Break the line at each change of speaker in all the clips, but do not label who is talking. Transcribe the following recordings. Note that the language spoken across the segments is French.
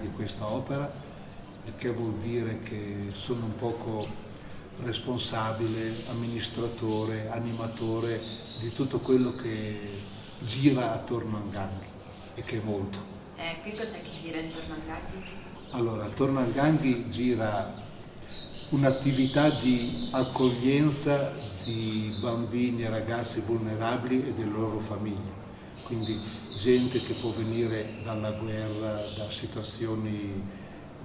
di questa opera, il che vuol dire che sono un poco responsabile, amministratore, animatore di tutto quello che gira attorno a Ganghi, e che è molto.
Che cos'è che gira intorno a Ganghi?
Allora, attorno a Ganghi gira un'attività di accoglienza di bambini e ragazzi vulnerabili e delle loro famiglie, quindi gente che può venire dalla guerra, da situazioni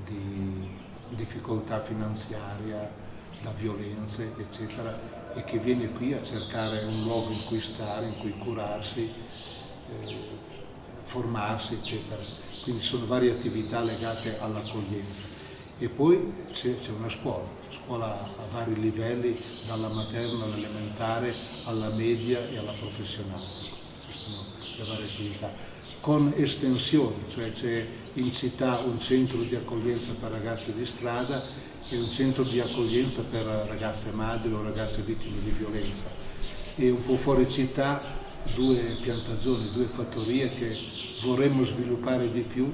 di difficoltà finanziaria, da violenze, eccetera, e che viene qui a cercare un luogo in cui stare, in cui curarsi, formarsi, eccetera. Quindi sono varie attività legate all'accoglienza. E poi c'è una scuola a vari livelli, dalla materna all'elementare, alla media e alla professionale. Queste sono le varie attività. Con estensioni, cioè c'è in città un centro di accoglienza per ragazzi di strada e un centro di accoglienza per ragazze madri o ragazze vittime di violenza. E un po' fuori città 2 piantagioni, 2 fattorie che vorremmo sviluppare di più.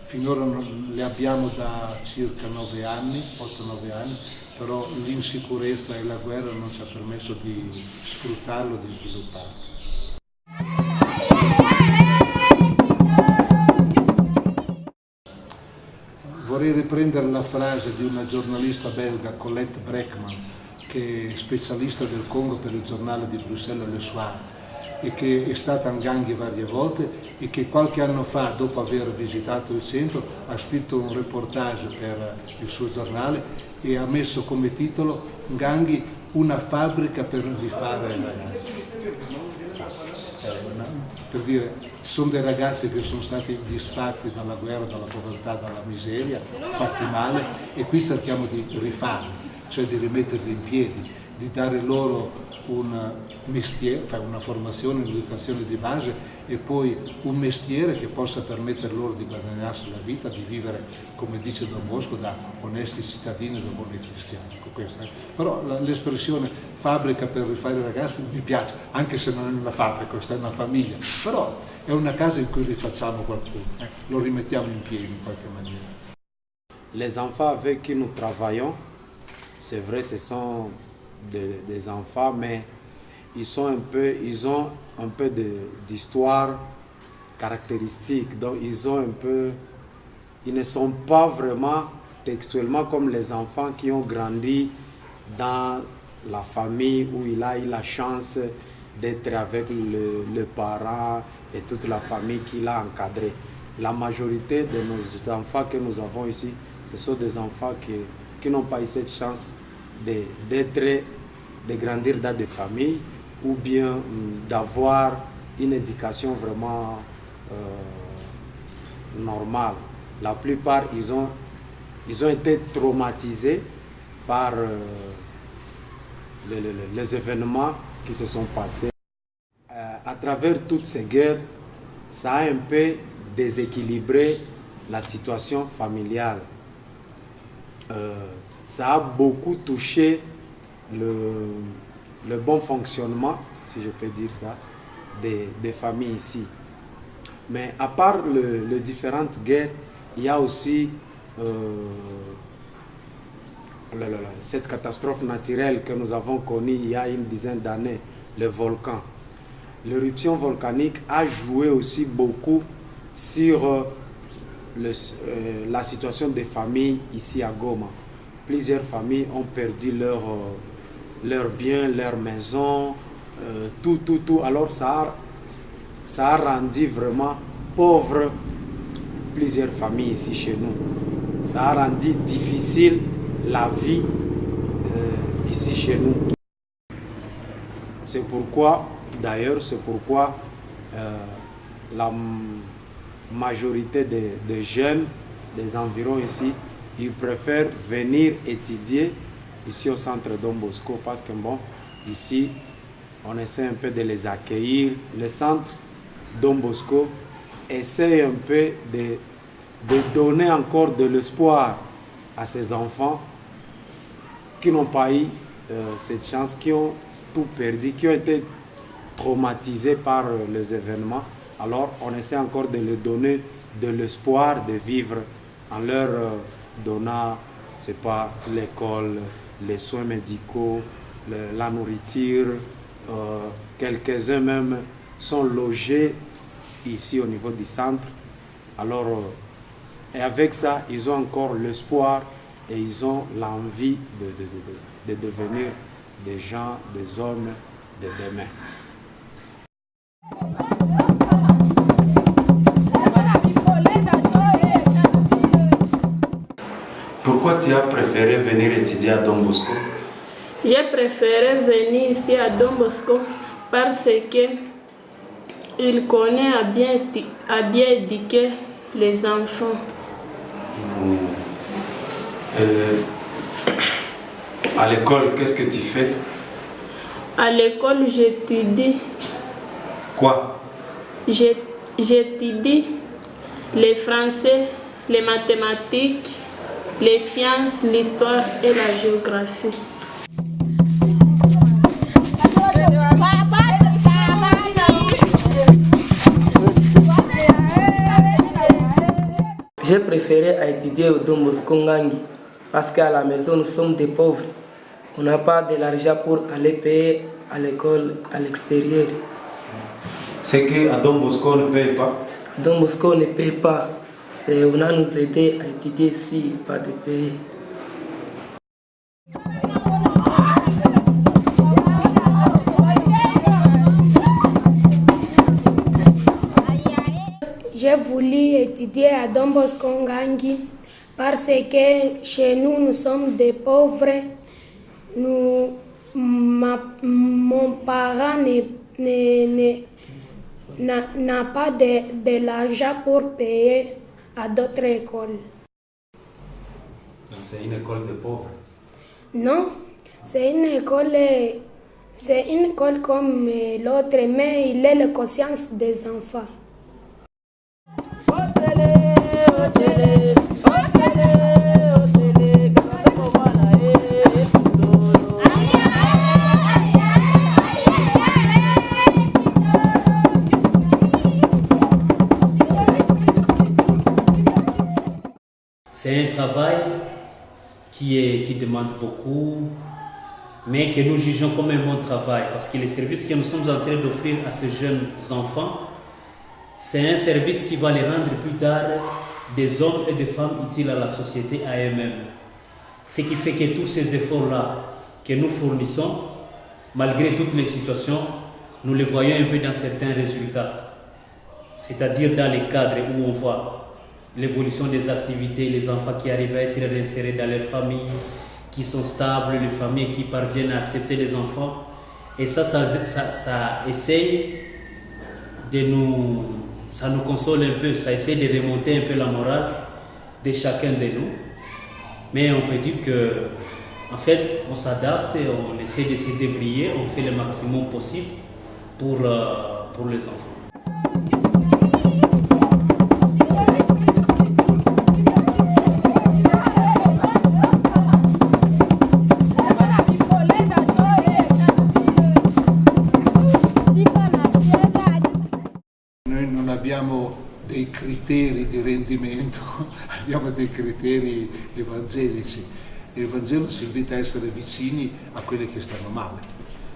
Finora le abbiamo da circa 9 anni, 8-9 anni, però l'insicurezza e la guerra non ci ha permesso di sfruttarlo, di svilupparlo. Vorrei riprendere la frase di una giornalista belga, Colette Breckman, che è specialista del Congo per il giornale di Bruxelles Le Soir, e che è stata a Ganghi varie volte e che qualche anno fa, dopo aver visitato il centro, ha scritto un reportage per il suo giornale e ha messo come titolo Ganghi, una fabbrica per rifare ragazzi. Per dire, ci sono dei ragazzi che sono stati disfatti dalla guerra, dalla povertà, dalla miseria, fatti male, e qui cerchiamo di rifarli, cioè di rimetterli in piedi, di dare loro un mestiere, una formazione, un'educazione di base e poi un mestiere che possa permettere loro di guadagnarsi la vita, di vivere, come dice Don Bosco, da onesti cittadini e da buoni cristiani. Però l'espressione fabbrica per rifare i ragazzi mi piace, anche se non è una fabbrica, questa è una famiglia, però è una casa in cui rifacciamo qualcuno, lo rimettiamo in piedi in qualche maniera.
Les enfants avec qui nous travaillons, c'est vrai, ce sont des enfants, mais ils ont un peu d'histoire caractéristique. Donc ils ne sont pas vraiment textuellement comme les enfants qui ont grandi dans la famille où il a eu la chance d'être avec le parent et toute la famille qu'il a encadré. La majorité de nos enfants que nous avons ici, ce sont des enfants qui n'ont pas eu cette chance de grandir dans des familles ou bien d'avoir une éducation vraiment normale. La plupart, ils ont été traumatisés par les événements qui se sont passés. À travers toutes ces guerres, ça a un peu déséquilibré la situation familiale. Ça a beaucoup touché le bon fonctionnement, si je peux dire ça, des familles ici. Mais à part les différentes guerres, il y a aussi cette catastrophe naturelle que nous avons connue il y a une dizaine d'années, le volcan. L'éruption volcanique a joué aussi beaucoup sur la situation des familles ici à Goma. Plusieurs familles ont perdu leurs biens, leurs maisons, tout. Alors ça a rendu vraiment pauvres plusieurs familles ici chez nous. Ça a rendu difficile la vie ici chez nous. C'est pourquoi la majorité des jeunes des environs ici, ils préfèrent venir étudier ici au centre Don Bosco parce que bon, ici, on essaie un peu de les accueillir. Le centre Don Bosco essaie un peu de donner encore de l'espoir à ces enfants qui n'ont pas eu cette chance, qui ont tout perdu, qui ont été traumatisés par les événements. Alors, on essaie encore de leur donner de l'espoir de vivre en leur donnant, c'est pas l'école, les soins médicaux, la nourriture. Quelques-uns même sont logés ici au niveau du centre. Alors, et avec ça, ils ont encore l'espoir et ils ont l'envie de devenir des gens, des hommes de demain. Pourquoi tu as préféré venir étudier à Don Bosco?
J'ai préféré venir ici à Don Bosco parce que il connaît à bien éduquer les enfants.
À l'école, qu'est-ce que tu fais?
À l'école, j'étudie.
Quoi?
J'étudie les français, les mathématiques, les sciences, l'histoire et la géographie.
J'ai préféré étudier au Don Bosco Ngangi parce qu'à la maison nous sommes des pauvres. On n'a pas de l'argent pour aller payer à l'école à l'extérieur.
C'est qu'à Don Bosco on ne paye pas?
À Don Bosco on ne paye pas. On a nous aidé à étudier ici, pas de payer.
J'ai voulu étudier à Don Bosco Ngangi parce que chez nous, nous sommes des pauvres. Mon parent n'a pas de l'argent pour payer à d'autres écoles.
C'est une école de pauvres?
Non, c'est une école comme l'autre, mais il est la conscience des enfants.
C'est un travail qui demande beaucoup, mais que nous jugeons comme un bon travail, parce que les services que nous sommes en train d'offrir à ces jeunes enfants, c'est un service qui va les rendre plus tard des hommes et des femmes utiles à la société, à eux-mêmes. Ce qui fait que tous ces efforts-là que nous fournissons, malgré toutes les situations, nous les voyons un peu dans certains résultats. C'est-à-dire dans les cadres où on voit l'évolution des activités, les enfants qui arrivent à être réinsérés dans leur famille, qui sont stables, les familles qui parviennent à accepter les enfants. Et ça essaye ça nous console un peu, ça essaie de remonter un peu la morale de chacun de nous. Mais on peut dire que, en fait, on s'adapte, on essaie de se débrouiller, on fait le maximum possible pour les enfants.
Noi non abbiamo dei criteri di rendimento, abbiamo dei criteri evangelici. Il Vangelo ci invita a essere vicini a quelli che stanno male,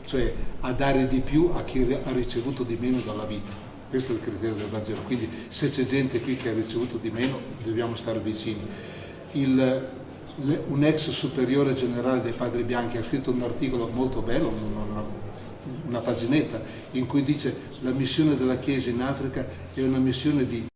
cioè a dare di più a chi ha ricevuto di meno dalla vita. Questo è il criterio del Vangelo. Quindi se c'è gente qui che ha ricevuto di meno, dobbiamo stare vicini. Un ex superiore generale dei Padri Bianchi ha scritto un articolo molto bello, una paginetta, in cui dice: la missione della Chiesa in Africa è una missione di